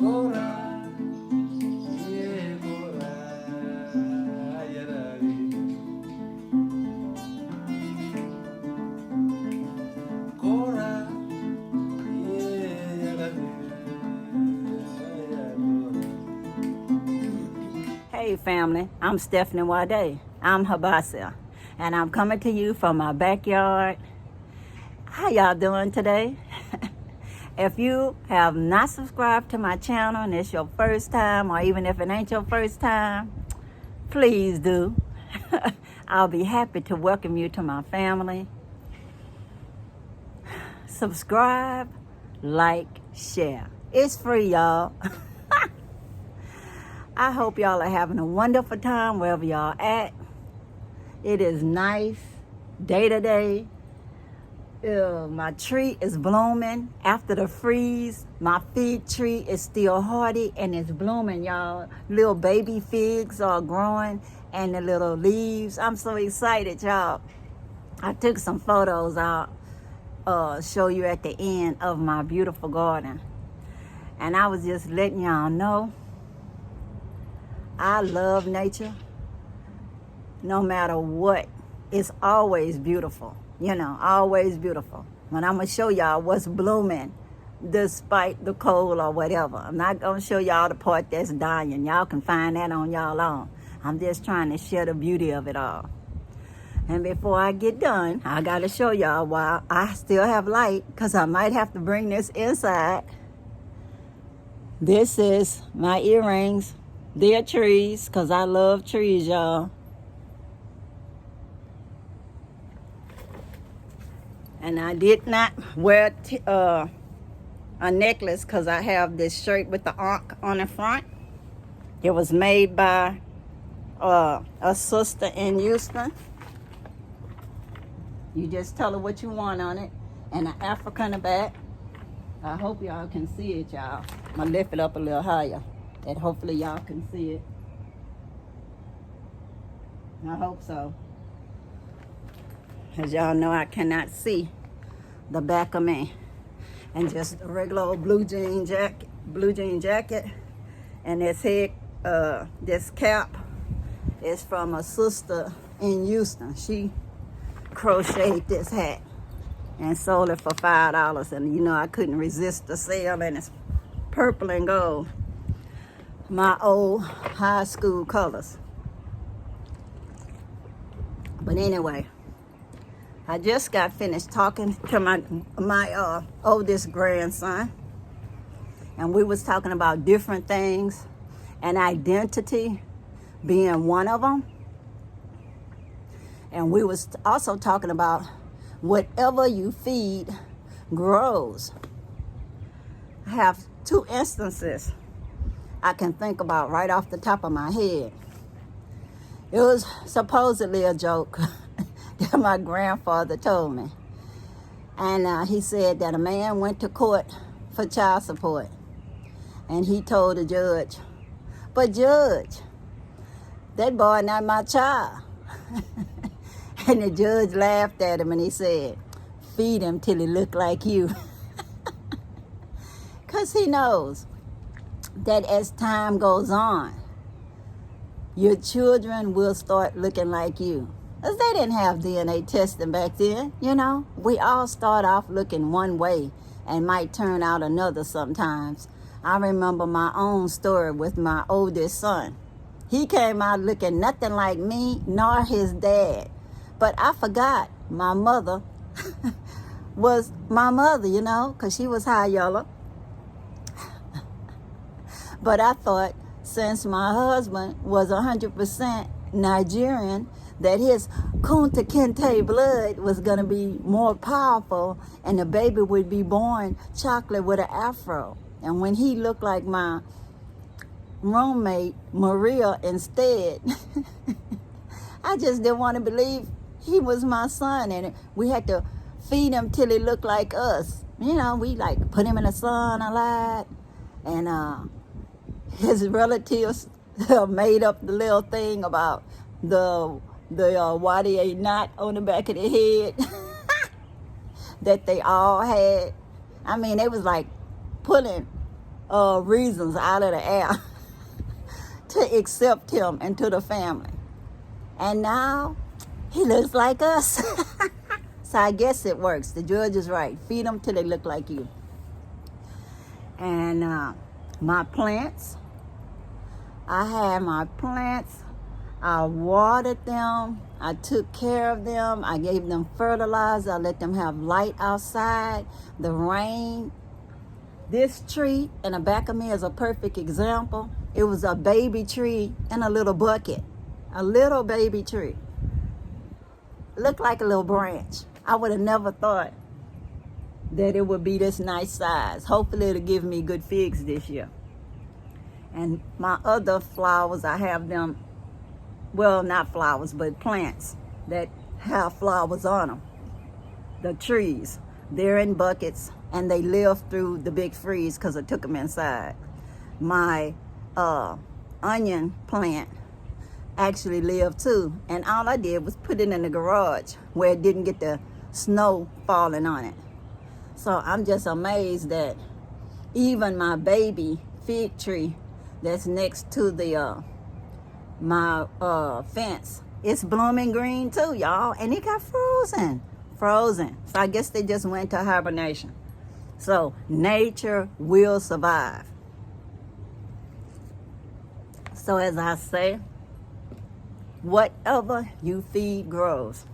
Hey family, I'm SNwadiei. I'm Habassia, and I'm coming to you from my backyard. How y'all doing today? If you have not subscribed to my channel and it's your first time, or even if it ain't your first time, please do. I'll be happy to welcome you to my family. Subscribe, like, share. It's free, y'all. I hope y'all are having a wonderful time wherever y'all at. It is nice day to day. My tree is blooming after the freeze. My fig tree is still hardy and it's blooming, y'all. Little baby figs are growing and the little leaves. I'm so excited, y'all. I took some photos. I'll show you at the end of my beautiful garden. And I was just letting y'all know I love nature. No matter what, it's always beautiful. You know, always beautiful. But I'm going to show y'all what's blooming despite the cold or whatever. I'm not going to show y'all the part that's dying. Y'all can find that on y'all own. I'm just trying to share the beauty of it all. And before I get done, I got to show y'all why I still have light, because I might have to bring this inside. This is my earrings. They're trees, because I love trees, y'all. And I did not wear a necklace because I have this shirt with the ankh on the front. It was made by a sister in Houston. You just tell her what you want on it. And an Africa in the back. I hope y'all can see it, y'all. I'm going to lift it up a little higher, and hopefully y'all can see it. I hope so. As y'all know, I cannot see the back of me. And just a regular old blue jean jacket. And this cap is from a sister in Houston. She crocheted this hat and sold it for $5. And you know, I couldn't resist the sale, and it's purple and gold. My old high school colors. But anyway, I just got finished talking to my oldest grandson, and we was talking about different things, and identity being one of them. And we was also talking about whatever you feed grows. I have two instances I can think about right off the top of my head. It was supposedly a joke that my grandfather told me. And he said that a man went to court for child support. And he told the judge, "But judge, that boy not my child." And the judge laughed at him and he said, "Feed him till he look like you." Because he knows that as time goes on, your children will start looking like you. Because they didn't have DNA testing back then, you know. We all start off looking one way and might turn out another sometimes. I remember my own story with my oldest son. He came out looking nothing like me nor his dad. But I forgot my mother was my mother, you know, because she was high yellow. But I thought since my husband was 100% Nigerian, that his Kunta Kinte blood was going to be more powerful and the baby would be born chocolate with an afro. And when he looked like my roommate, Maria, instead, I just didn't want to believe he was my son. And we had to feed him till he looked like us. You know, we like put him in the sun a lot. And his relatives made up the little thing about the Nwadiei knot on the back of the head that they all had. I mean, they was like pulling reasons out of the air to accept him into the family. And now he looks like us. So I guess it works. The judge is right. Feed them till they look like you. And my plants, I had my plants. I watered them. I took care of them. I gave them fertilizer. I let them have light outside, the rain. This tree in the back of me is a perfect example. It was a baby tree in a little bucket. A little baby tree. Looked like a little branch. I would have never thought that it would be this nice size. Hopefully it'll give me good figs this year. And my other flowers, I have them, well, not flowers, but plants that have flowers on them. The trees, they're in buckets and they live through the big freeze because I took them inside. My onion plant actually lived too, and all I did was put it in the garage where it didn't get the snow falling on it. So I'm just amazed that even my baby fig tree that's next to the my fence, it's blooming green too, y'all, and it got frozen. So I guess they just went to hibernation. So nature will survive. So as I say, whatever you feed grows.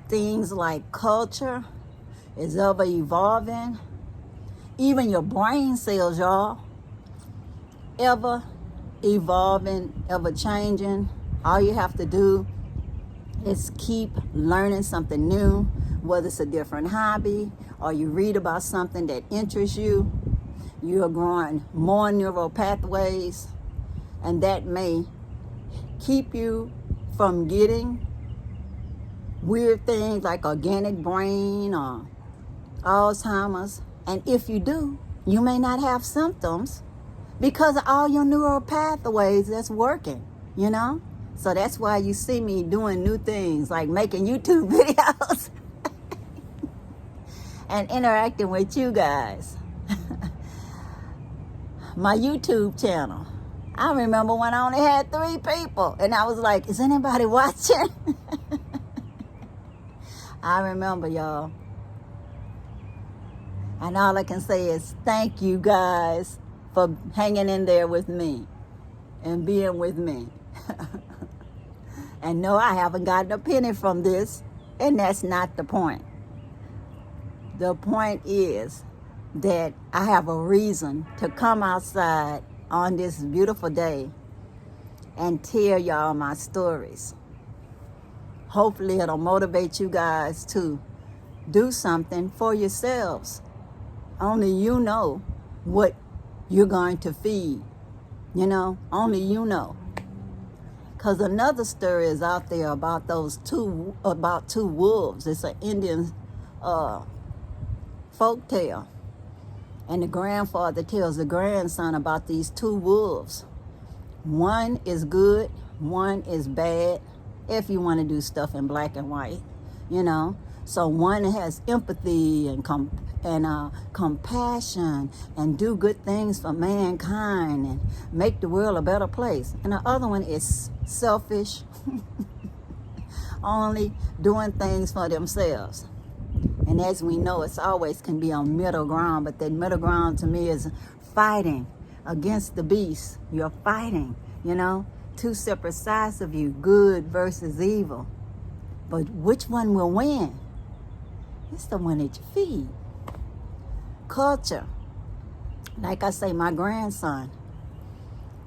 Things like culture is ever evolving. Even your brain cells, y'all, ever evolving, ever changing. All you have to do is keep learning something new, whether it's a different hobby or you read about something that interests you. You're growing more neural pathways, and that may keep you from getting weird things like organic brain or Alzheimer's. And if you do, you may not have symptoms because of all your neural pathways that's working, you know? So that's why you see me doing new things like making YouTube videos and interacting with you guys. My YouTube channel. I remember when I only had 3 people and I was like, is anybody watching? I remember, y'all. And all I can say is thank you guys for hanging in there with me and being with me. And no, I haven't gotten a penny from this, and that's not the point. The point is that I have a reason to come outside on this beautiful day and tell y'all my stories. Hopefully it'll motivate you guys to do something for yourselves. Only you know what you're going to feed. You know, only you know. Because another story is out there about two wolves. It's an Indian folk tale. And the grandfather tells the grandson about these 2 wolves. One is good, one is bad, if you want to do stuff in black and white, you know. So one has empathy and compassion and do good things for mankind and make the world a better place. And the other one is selfish, only doing things for themselves. And as we know, it's always can be on middle ground, but that middle ground to me is fighting against the beast. You're fighting, you know, 2 separate sides of you, good versus evil. But which one will win? It's the one that you feed. Culture. Like I say, my grandson,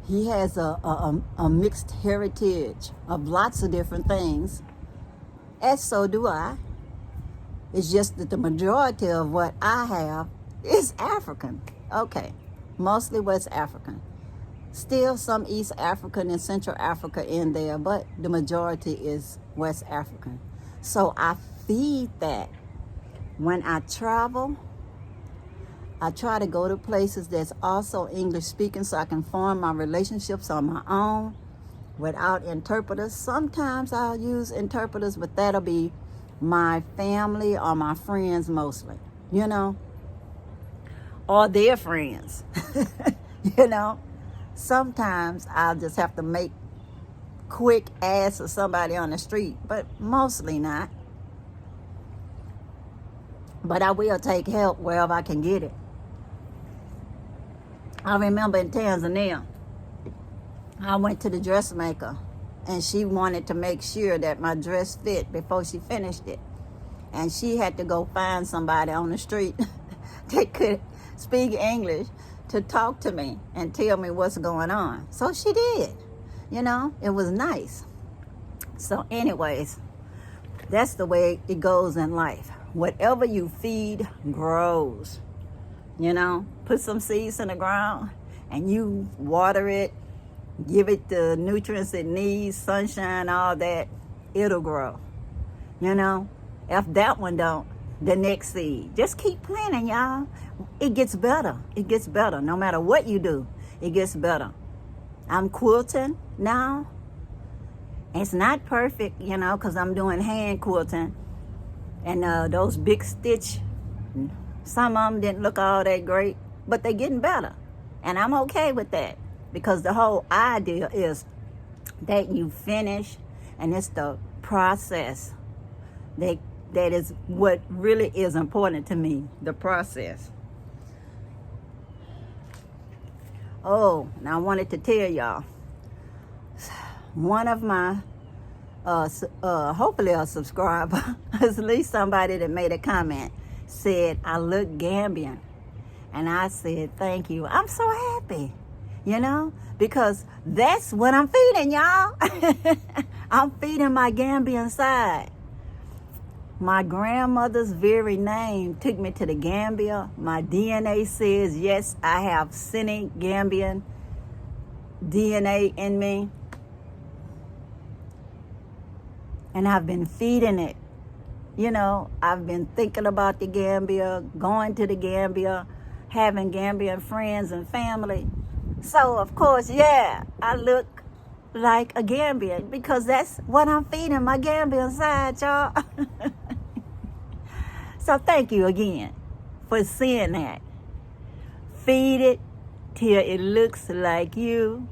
he has a mixed heritage of lots of different things, as so do I. It's just that the majority of what I have is African. Okay, mostly West African. Still some East African and Central Africa in there, but the majority is West African. So I feed that. When I travel, I try to go to places that's also English speaking so I can form my relationships on my own without interpreters. Sometimes I'll use interpreters, but that'll be my family or my friends mostly, you know. or their friends. You know, sometimes I'll just have to make quick ask of somebody on the street, but mostly not. But I will take help wherever I can get it. I remember in Tanzania, I went to the dressmaker, and she wanted to make sure that my dress fit before she finished it. And she had to go find somebody on the street that could speak English to talk to me and tell me what's going on. So she did. You know, it was nice. So anyways, that's the way it goes in life. Whatever you feed grows. You know, put some seeds in the ground and you water it, give it the nutrients it needs, sunshine, all that, it'll grow. You know, if that one don't, the next seed. Just keep planting, y'all. It gets better. It gets better. No matter what you do, it gets better. I'm quilting now. It's not perfect, you know, because I'm doing hand quilting. And those big stitch, some of them didn't look all that great, but they're getting better. And I'm okay with that, because the whole idea is that you finish, and it's the process that is what really is important to me, the process. Oh, now I wanted to tell y'all, one of my, hopefully a subscriber, at least somebody that made a comment, said, I look Gambian. And I said, thank you. I'm so happy, you know, because that's what I'm feeding, y'all. I'm feeding my Gambian side. My grandmother's very name took me to the Gambia. My DNA says, yes, I have Gambian DNA in me. And I've been feeding it. You know, I've been thinking about the Gambia, going to the Gambia, having Gambian friends and family. So, of course, yeah, I look like a Gambian because that's what I'm feeding my Gambian side, y'all. So thank you again for seeing that. Feed it till it looks like you.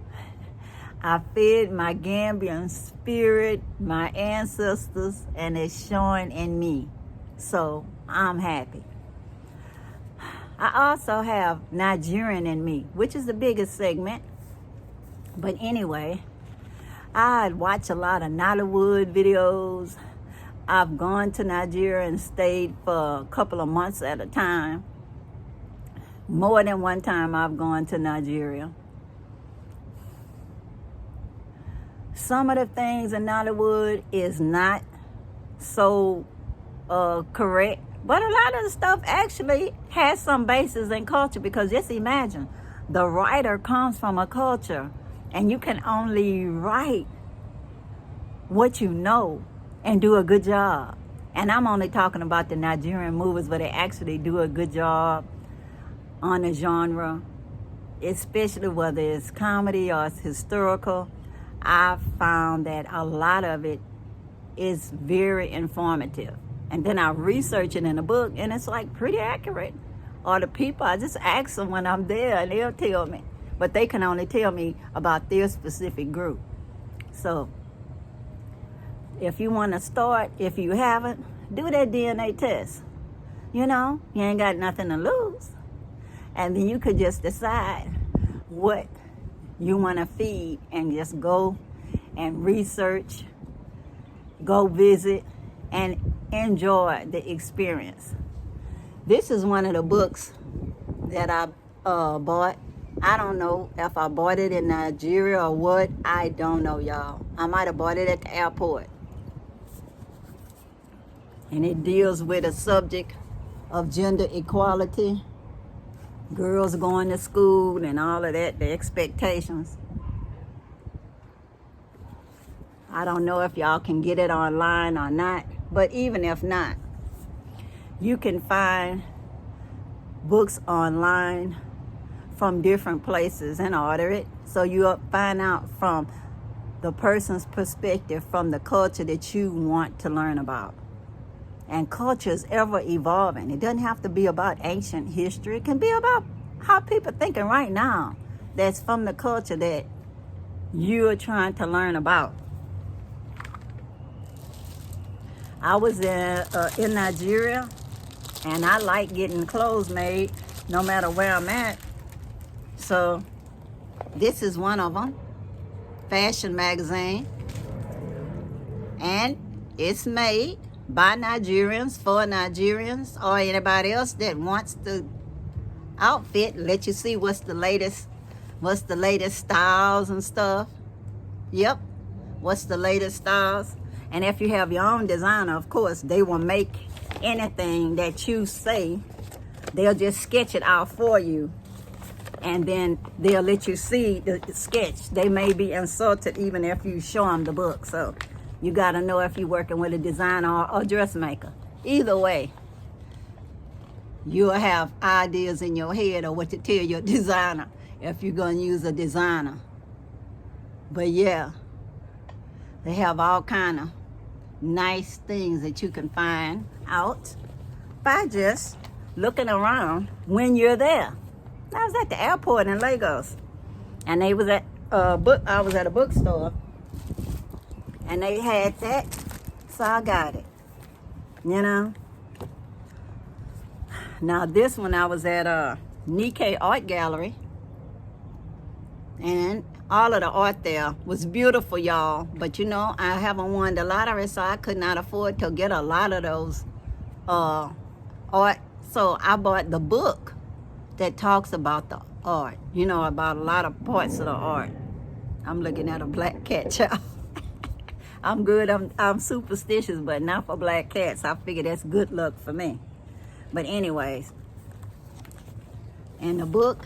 I fed my Gambian spirit, my ancestors, and it's showing in me. So I'm happy. I also have Nigerian in me, which is the biggest segment. But anyway, I watch a lot of Nollywood videos. I've gone to Nigeria and stayed for a couple of months at a time. More than one time I've gone to Nigeria. Some of the things in Nollywood is not so correct, but a lot of the stuff actually has some basis in culture, because just imagine, the writer comes from a culture and you can only write what you know and do a good job. And I'm only talking about the Nigerian movies where they actually do a good job on a genre, especially whether it's comedy or it's historical. I found that a lot of it is very informative. And then I research it in a book, and it's like pretty accurate. Or the people, I just ask them when I'm there, and they'll tell me. But they can only tell me about their specific group. So if you want to start, if you haven't, do that DNA test. You know, you ain't got nothing to lose. And then you could just decide what you want to feed and just go and research, go visit, and enjoy the experience. This is one of the books that I bought. I don't know if I bought it in Nigeria or what. I don't know, y'all. I might have bought it at the airport. And it deals with a subject of gender equality, girls going to school and all of that, the expectations. I don't know if y'all can get it online or not, but even if not, you can find books online from different places and order it. So you'll find out from the person's perspective, from the culture that you want to learn about. And culture is ever evolving. It doesn't have to be about ancient history. It can be about how people are thinking right now. That's from the culture that you're trying to learn about. I was in Nigeria, and I like getting clothes made no matter where I'm at. So this is one of them, fashion magazine. And it's made by Nigerians, for Nigerians, or anybody else that wants the outfit. Let you see what's the latest styles and stuff. Yep, what's the latest styles. And if you have your own designer, of course, they will make anything that you say. They'll just sketch it out for you. And then they'll let you see the sketch. They may be insulted even if you show them the book. So you got to know if you're working with a designer or a dressmaker. Either way, you'll have ideas in your head of what to tell your designer if you're going to use a designer. But yeah, they have all kind of nice things that you can find out by just looking around when you're there. I was at the airport in Lagos, and they was at I was at a bookstore, and they had that, so I got it. You know. Now this one, I was at Nikkei Art Gallery, and all of the art there was beautiful, y'all. But you know, I haven't won the lottery, so I could not afford to get a lot of those art. So I bought the book that talks about the art, you know, about a lot of parts of the art. I'm looking at a black cat, y'all. I'm good, I'm superstitious, but not for black cats. I figure that's good luck for me. But anyways, in the book,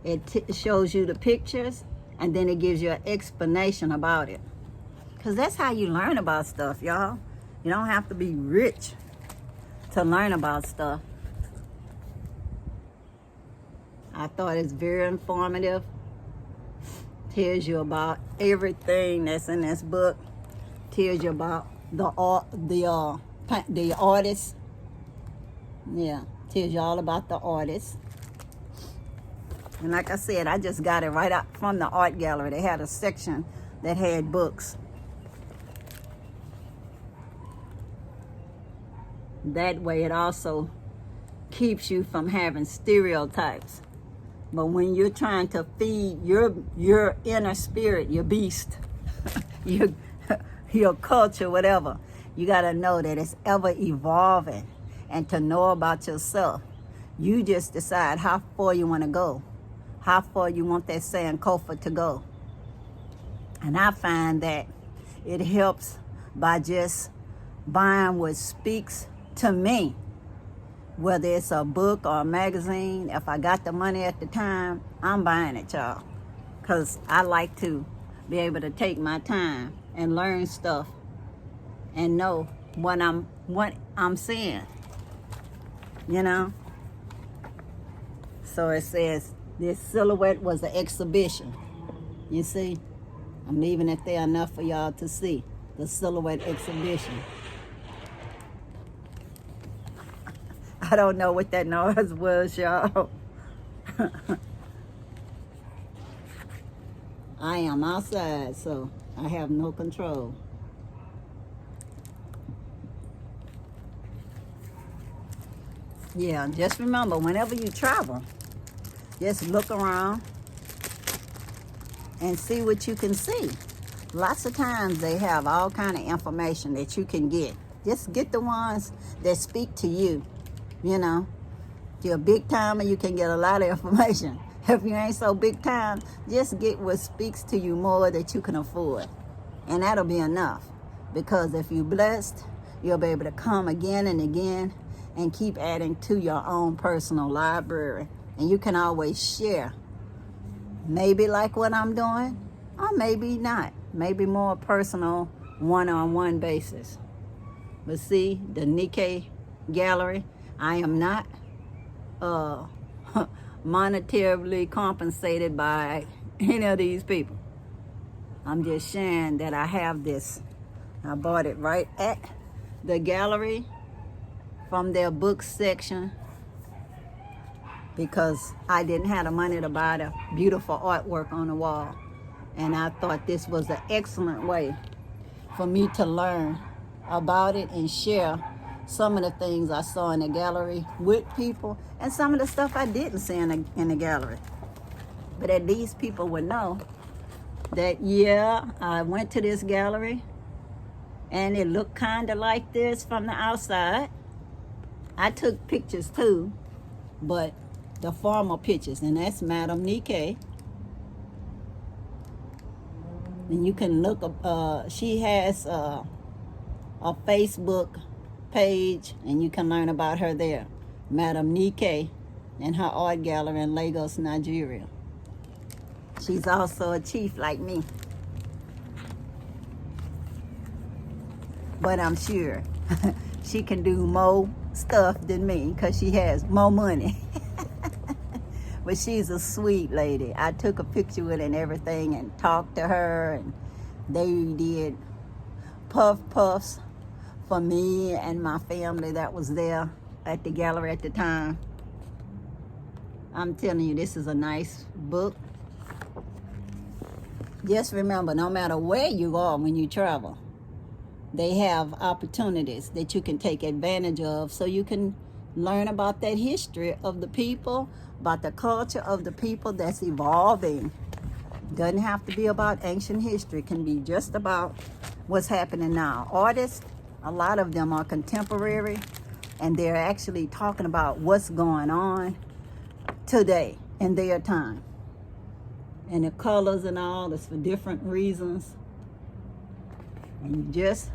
it shows you the pictures, and then it gives you an explanation about it. Because that's how you learn about stuff, y'all. You don't have to be rich to learn about stuff. I thought it's very informative. Tells you about everything that's in this book. Tells you about the artist. Yeah, tells you all about the artist. And like I said, I just got it right out from the art gallery. They had a section that had books. That way it also keeps you from having stereotypes. But when you're trying to feed your inner spirit, your beast, your culture, whatever, you got to know that it's ever evolving. And to know about yourself, you just decide how far you want to go, how far you want that Sankofa to go. And I find that it helps by just buying what speaks to me. Whether it's a book or a magazine, if I got the money at the time, I'm buying it, y'all. Because I like to be able to take my time and learn stuff and know what I'm seeing, you know? So it says, this silhouette was an exhibition. You see? I'm leaving it there enough for y'all to see. The silhouette exhibition. I don't know what that noise was, y'all. I am outside, so I have no control. Yeah, just remember, whenever you travel, just look around and see what you can see. Lots of times they have all kind of information that you can get. Just get the ones that speak to you. You know, if you're a big timer, you can get a lot of information. If you ain't so big time, just get what speaks to you more that you can afford. And that'll be enough. Because if you're blessed, you'll be able to come again and again and keep adding to your own personal library. And you can always share. Maybe like what I'm doing, or maybe not. Maybe more personal, one-on-one basis. But see, the Nikkei Gallery, I am not monetarily compensated by any of these people. I'm just sharing that I have this. I bought it right at the gallery, from their book section because I didn't have the money to buy the beautiful artwork on the wall. And I thought this was an excellent way for me to learn about it and share some of the things I saw in the gallery with people and some of the stuff I didn't see in the gallery. But at least people would know that, yeah, I went to this gallery and it looked kind of like this from the outside. I took pictures too, but the formal pictures, and that's Madam Nike. And you can look up, she has a Facebook page, and you can learn about her there. Madam Nike and her art gallery in Lagos, Nigeria. She's also a chief like me. But I'm sure she can do more stuff than me because she has more money. But she's a sweet lady. I took a picture with her and everything and talked to her, and they did puffs for me and my family that was there at the gallery at the time. I'm telling you, this is a nice book. Just remember, no matter where you are when you travel, they have opportunities that you can take advantage of so you can learn about that history of the people, about the culture of the people that's evolving. Doesn't have to be about ancient history. It can be just about what's happening now. Artists, a lot of them are contemporary, and they're actually talking about what's going on today in their time. And the colors and all is for different reasons. And you just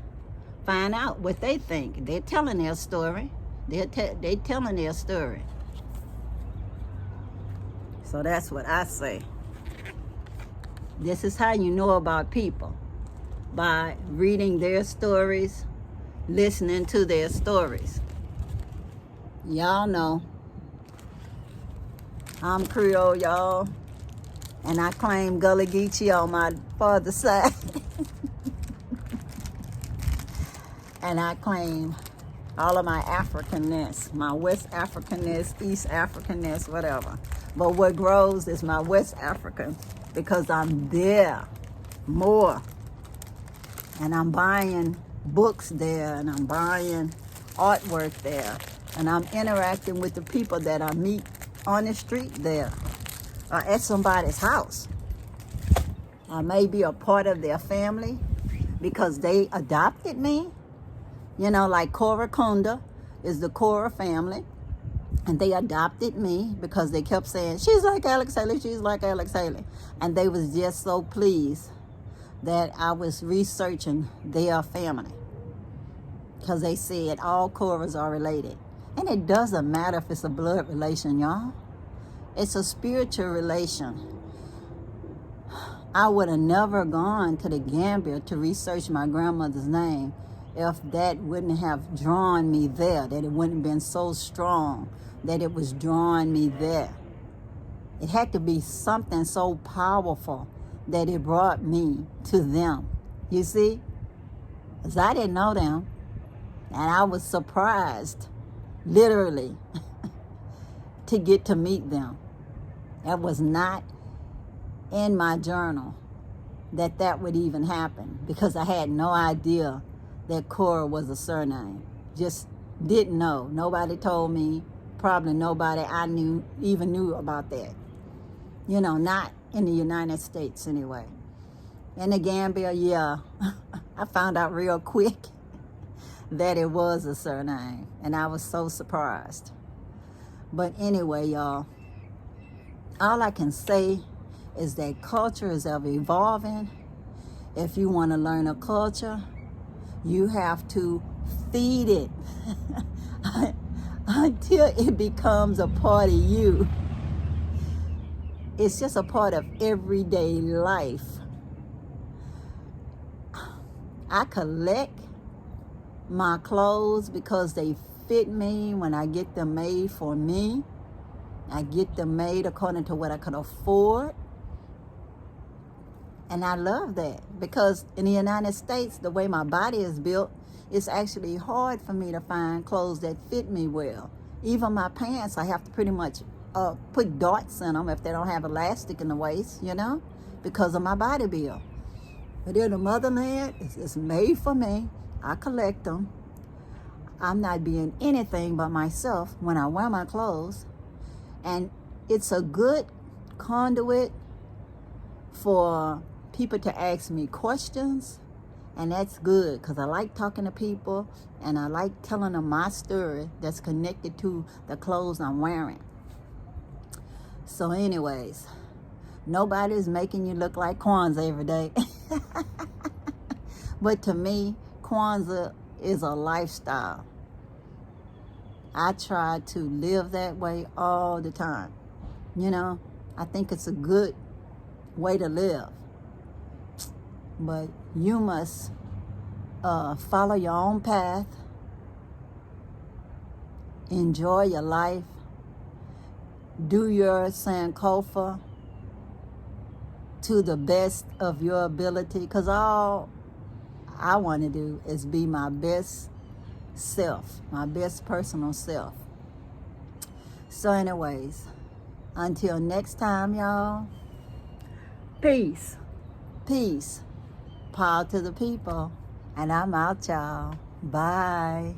find out what they think. They're telling their story. They're telling their story. So that's what I say. This is how you know about people. By reading their stories, listening to their stories. Y'all know I'm Creole, y'all. And I claim Gullah Geechee on my father's side. And I claim all of my Africanness, my West Africanness, East Africanness, whatever. But what grows is my West African because I'm there more. And I'm buying books there, and I'm buying artwork there. And I'm interacting with the people that I meet on the street there. Or at somebody's house. I may be a part of their family because they adopted me. You know, like Cora Kunda is the Cora family. And they adopted me because they kept saying, she's like Alex Haley, she's like Alex Haley. And they was just so pleased that I was researching their family. Because they said all Coras are related. And it doesn't matter if it's a blood relation, y'all. It's a spiritual relation. I would have never gone to the Gambia to research my grandmother's name if that wouldn't have drawn me there, that it wouldn't have been so strong, that it was drawing me there. It had to be something so powerful that it brought me to them. You see? Because I didn't know them. And I was surprised, literally, to get to meet them. That was not in my journal that would even happen because I had no idea that Cora was a surname. Just didn't know. Nobody told me. Probably nobody I knew even knew about that. You know, not in the United States anyway. In the Gambia, yeah, I found out real quick that it was a surname, and I was so surprised. But anyway, y'all, all I can say is that culture is ever evolving. If you want to learn a culture, you have to feed it until it becomes a part of you. It's just a part of everyday life. I collect my clothes because they fit me when I get them made for me. I get them made according to what I could afford. And I love that because in the United States, the way my body is built, it's actually hard for me to find clothes that fit me well. Even my pants, I have to pretty much put darts in them if they don't have elastic in the waist, you know, because of my body build. But in the motherland, it's made for me. I collect them. I'm not being anything but myself when I wear my clothes. And it's a good conduit for people to ask me questions. And that's good because I like talking to people and I like telling them my story that's connected to the clothes I'm wearing. So anyways, nobody's making you look like Kwanzaa every day. But to me, Kwanzaa is a lifestyle. I try to live that way all the time. You know, I think it's a good way to live. But you must follow your own path. Enjoy your life. Do your Sankofa to the best of your ability. Because all I want to do is be my best self, my best personal self. So anyways, until next time, y'all, peace. Peace. Power to the people. And I'm out, y'all. Bye.